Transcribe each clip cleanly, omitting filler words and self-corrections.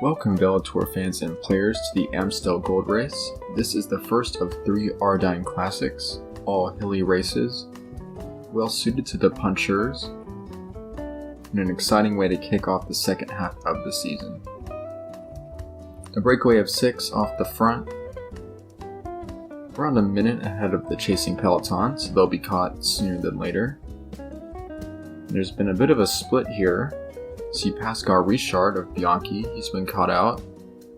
Welcome VeloTour fans and players to the Amstel Gold Race. This is the first of 3 Ardennes classics, all hilly races, well suited to the punchers, and an exciting way to kick off the second half of the season. A breakaway of 6 off the front, around a minute ahead of the chasing peloton, so they'll be caught sooner than later. There's been a bit of a split here. See Pascal Richard of Bianchi, he's been caught out.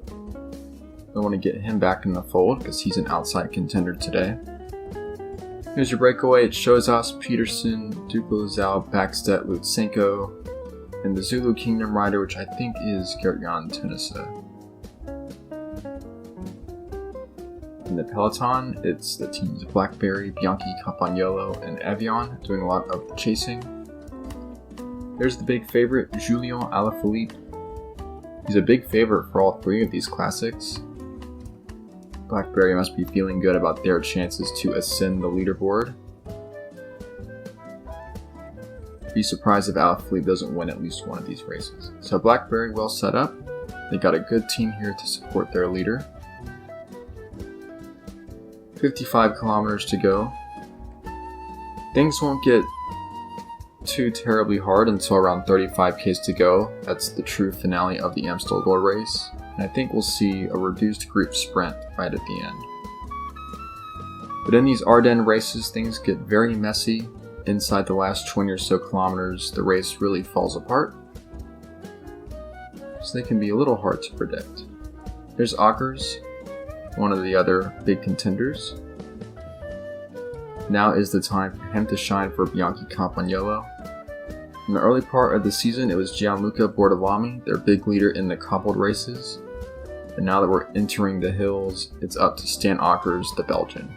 I want to get him back in the fold because he's an outside contender today. Here's your breakaway. It shows us Peterson, Duclos, Backstedt, Lutsenko, and the Zulu Kingdom rider, which I think is Gert-Jan Tennisse. In the peloton, it's the teams Blackberry, Bianchi, Campagnolo, and Evian doing a lot of the chasing. There's the big favorite, Julian Alaphilippe. He's a big favorite for all 3 of these classics. Blackberry must be feeling good about their chances to ascend the leaderboard. Be surprised if Alaphilippe doesn't win at least one of these races. So Blackberry well set up. They got a good team here to support their leader. 55 kilometers to go. Things won't get too terribly hard until around 35 k's to go. That's the true finale of the Amstel Gold Race, and I think we'll see a reduced group sprint right at the end. But in these Ardennes races, things get very messy. Inside the last 20 or so kilometers, the race really falls apart, so they can be a little hard to predict. There's Ockers, one of the other big contenders. Now is the time for him to shine for Bianchi Campagnolo. In the early part of the season, it was Gianluca Bordolami, their big leader in the cobbled races. And now that we're entering the hills, it's up to Stan Ockers, the Belgian.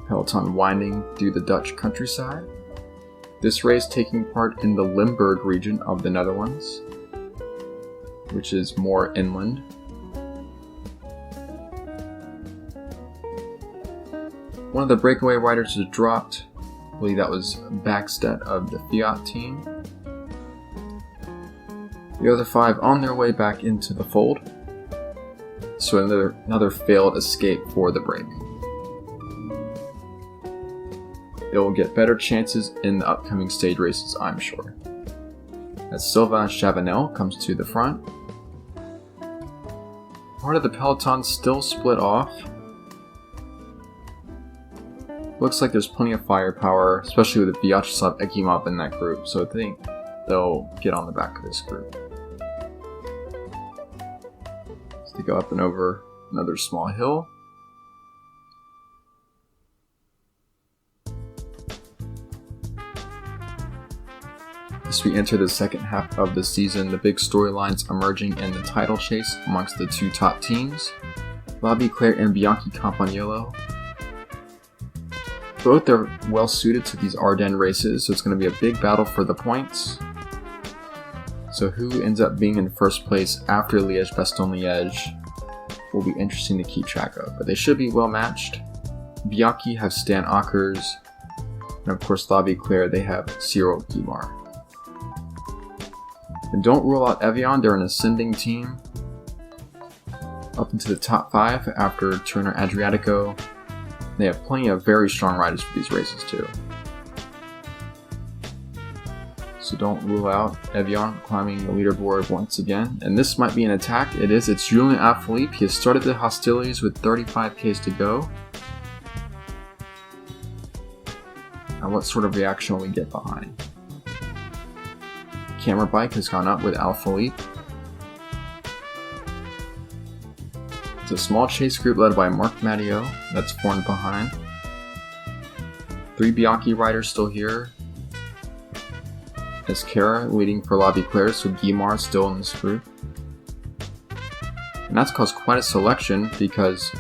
Peloton winding through the Dutch countryside. This race taking part in the Limburg region of the Netherlands, which is more inland. One of the breakaway riders has dropped. I believe that was Backstedt of the Fiat team. The other 5 on their way back into the fold. So another failed escape for the break. They will get better chances in the upcoming stage races, I'm sure. As Sylvain Chavanel comes to the front. Part of the peloton still split off. Looks like there's plenty of firepower, especially with Vyacheslav Ekimov in that group, so I think they'll get on the back of this group. So they go up and over another small hill. As we enter the second half of the season, the big storylines emerging in the title chase amongst the 2 top teams, Labiclair and Bianchi Campagnolo. Both are well suited to these Ardennes races, so it's going to be a big battle for the points. So who ends up being in first place after Liège-Bastogne-Liège will be interesting to keep track of, but they should be well matched. Bianchi have Stan Ockers, and of course Labiclair, they have Cyrille Guimard. And don't rule out Evian, they're an ascending team. Up into the top 5 after Turner Adriatico. They have plenty of very strong riders for these races too. So don't rule out Evian climbing the leaderboard once again. And this might be an attack. It is. It's Julian Alaphilippe. He has started the hostilities with 35 k's to go. Now what sort of reaction will we get behind? Camera bike has gone up with Alaphilippe. It's a small chase group led by Marc Matteo that's formed behind. 3 Bianchi riders still here. Esquerra leading for Labiclair, so Guimard still in this group. And that's caused quite a selection because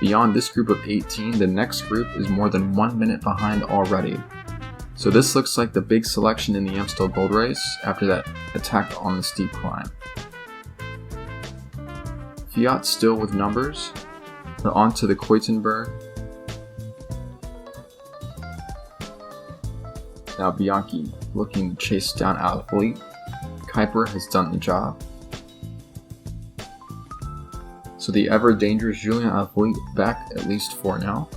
beyond this group of 18, the next group is more than 1 minute behind already. So this looks like the big selection in the Amstel Gold Race after that attack on the steep climb. Fiat still with numbers, but onto the Keutenberg. Now Bianchi looking to chase down Alaphilippe. Kuiper has done the job. So the ever-dangerous Julian Alaphilippe back at least for now.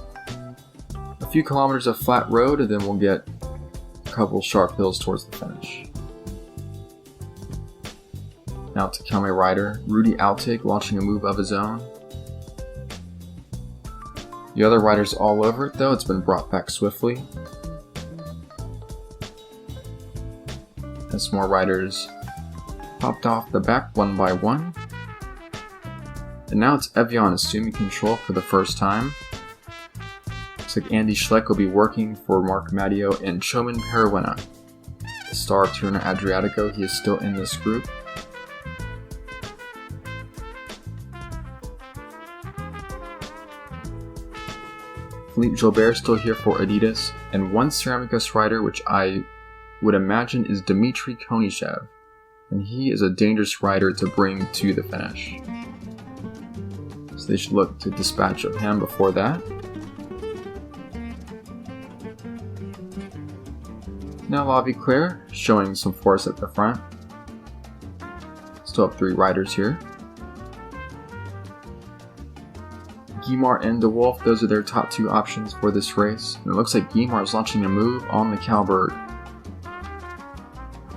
A few kilometers of flat road, and then we'll get a couple sharp hills towards the finish. Now to Kelme rider, Rudy Altig launching a move of his own. The other riders all over it though, it's been brought back swiftly. As more riders popped off the back one by one. And now it's Evian assuming control for the first time. Looks like Andy Schleck will be working for Mark Matteo and Chomin Peruena. The star of Tirreno Adriatico, he is still in this group. Philippe Gilbert still here for Adidas, and one Ceramicus rider which I would imagine is Dmitry Konishev, and he is a dangerous rider to bring to the finish. So they should look to dispatch of him before that. Now La Viclaire showing some force at the front. Still have 3 riders here. Guimard and De Wolf, those are their top 2 options for this race. And it looks like Guimard is launching a move on the Cowbird.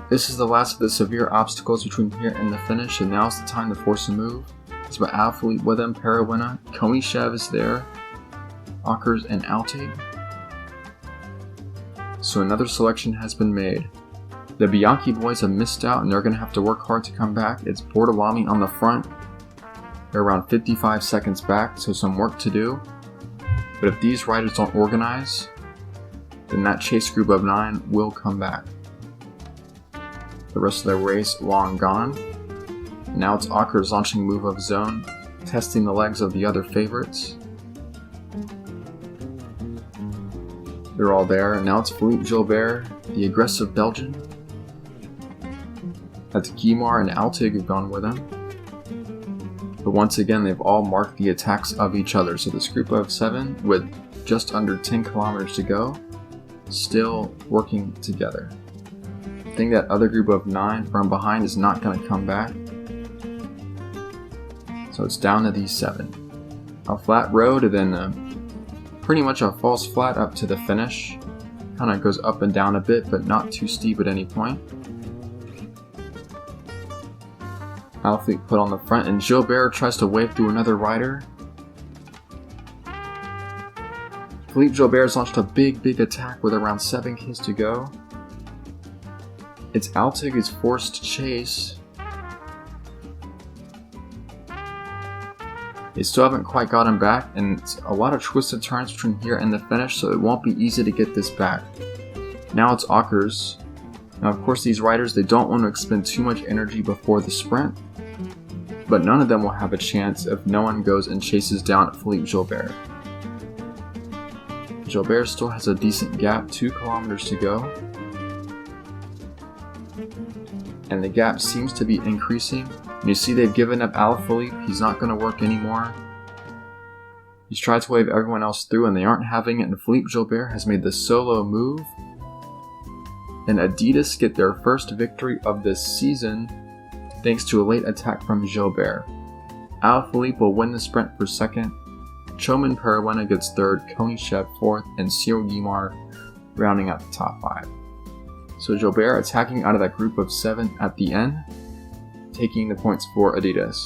This is the last of the severe obstacles between here and the finish, and now's the time to force a move. It's about Alaphilippe with him, Peruena, Konishev is there, Ockers and Altig. So another selection has been made. The Bianchi boys have missed out and they're going to have to work hard to come back. It's Bortolami on the front. They're around 55 seconds back, so some work to do. But if these riders don't organize, then that chase group of 9 will come back. The rest of the race long gone. Now it's Ockers launching move of his own, testing the legs of the other favorites. They're all there, and now it's Philippe Gilbert, the aggressive Belgian. That's Guimard and Altig have gone with him. But once again, they've all marked the attacks of each other. So this group of 7, with just under 10 kilometers to go, still working together. I think that other group of 9 from behind is not going to come back. So it's down to these 7. A flat road, and then pretty much a false flat up to the finish. Kind of goes up and down a bit, but not too steep at any point. Alaphilippe put on the front, and Gilbert tries to wave through another rider. Philippe Gilbert has launched a big attack with around 7 Ks to go. It's Altig who's forced to chase. They still haven't quite got him back, and it's a lot of twisted turns between here and the finish, so it won't be easy to get this back. Now it's Ockers. Now of course these riders, they don't want to expend too much energy before the sprint, but none of them will have a chance if no one goes and chases down Philippe Gilbert. Gilbert still has a decent gap, 2 kilometers to go. And the gap seems to be increasing. And you see they've given up Alaphilippe, he's not going to work anymore. He's tried to wave everyone else through and they aren't having it, and Philippe Gilbert has made the solo move. And Adidas get their first victory of this season thanks to a late attack from Gilbert. Alaphilippe will win the sprint for 2nd. Chomin Peruena gets 3rd, Konishev 4th, and Cyrille Guimard rounding out the top 5. So Gilbert attacking out of that group of 7 at the end, taking the points for Adidas.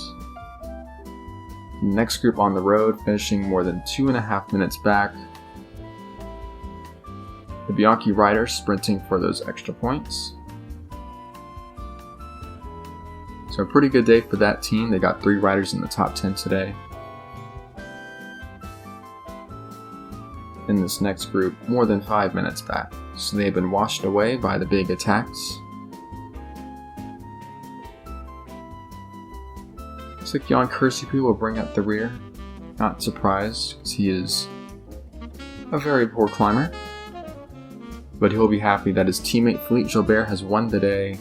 The next group on the road finishing more than 2.5 minutes back. The Bianchi riders sprinting for those extra points. So a pretty good day for that team. They got 3 riders in the top 10 today. In this next group, more than 5 minutes back. So they've been washed away by the big attacks. Looks like Jan Kursipu will bring up the rear. Not surprised, because he is a very poor climber. But he'll be happy that his teammate Philippe Gilbert has won the day.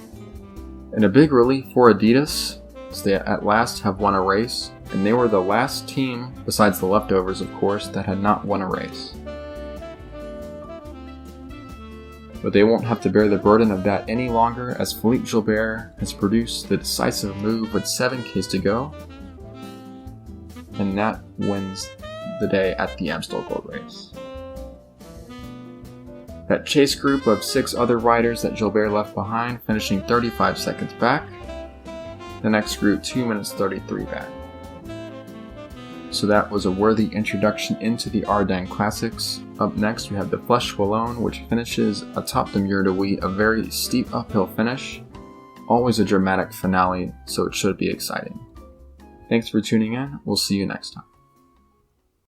And a big relief for Adidas, as they at last have won a race. And they were the last team, besides the leftovers of course, that had not won a race. But they won't have to bear the burden of that any longer, as Philippe Gilbert has produced the decisive move with 7Ks to go, and that wins the day at the Amstel Gold Race. That chase group of 6 other riders that Gilbert left behind, finishing 35 seconds back. The next group 2 minutes 33 back. So that was a worthy introduction into the Ardennes Classics. Up next we have the Flèche Wallonne, which finishes atop the Mur de Huy, a very steep uphill finish. Always a dramatic finale, so it should be exciting. Thanks for tuning in, we'll see you next time.